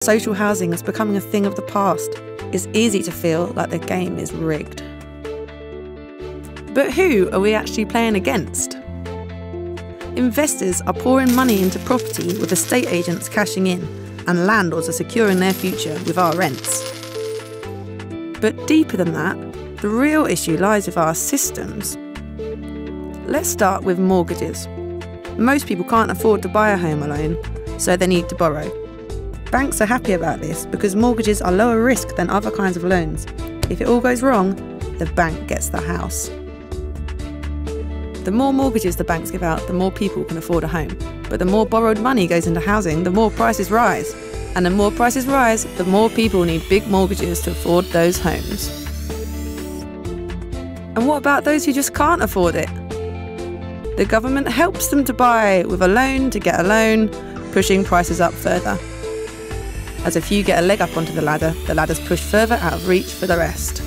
social housing is becoming a thing of the past. It's easy to feel like the game is rigged. But who are we actually playing against? Investors are pouring money into property with estate agents cashing in, and landlords are securing their future with our rents. But deeper than that, the real issue lies with our systems. Let's start with mortgages. Most people can't afford to buy a home alone, so they need to borrow. Banks are happy about this because mortgages are lower risk than other kinds of loans. If it all goes wrong, the bank gets the house. The more mortgages the banks give out, the more people can afford a home. But the more borrowed money goes into housing, the more prices rise. And the more prices rise, the more people need big mortgages to afford those homes. And what about those who just can't afford it? The government helps them to buy with a loan to get a loan, pushing prices up further. As a few get a leg up onto the ladder's pushed further out of reach for the rest.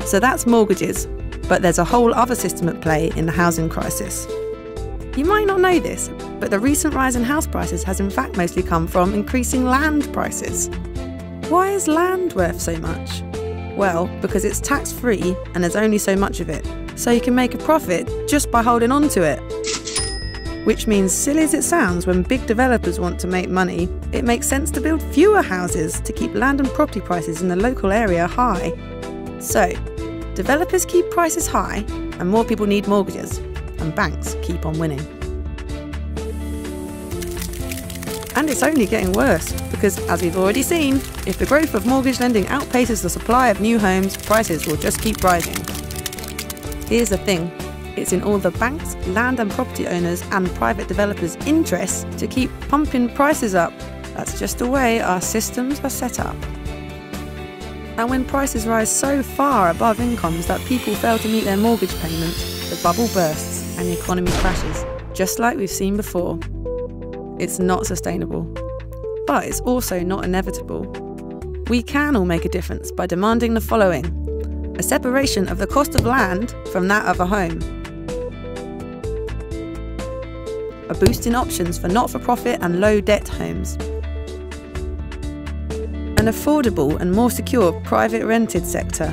So that's mortgages, but there's a whole other system at play in the housing crisis. You might not know this, but the recent rise in house prices has in fact mostly come from increasing land prices. Why is land worth so much? Well, because it's tax-free and there's only so much of it, so you can make a profit just by holding on to it. Which means, silly as it sounds, when big developers want to make money, it makes sense to build fewer houses to keep land and property prices in the local area high. So, developers keep prices high and more people need mortgages, and banks keep on winning. And it's only getting worse, because as we've already seen, if the growth of mortgage lending outpaces the supply of new homes, prices will just keep rising. Here's the thing. It's in all the banks, land and property owners and private developers' interests to keep pumping prices up. That's just the way our systems are set up. And when prices rise so far above incomes that people fail to meet their mortgage payments, the bubble bursts and the economy crashes, just like we've seen before. It's not sustainable. But it's also not inevitable. We can all make a difference by demanding the following: a separation of the cost of land from that of a home, a boost in options for not-for-profit and low-debt homes, an affordable and more secure private rented sector,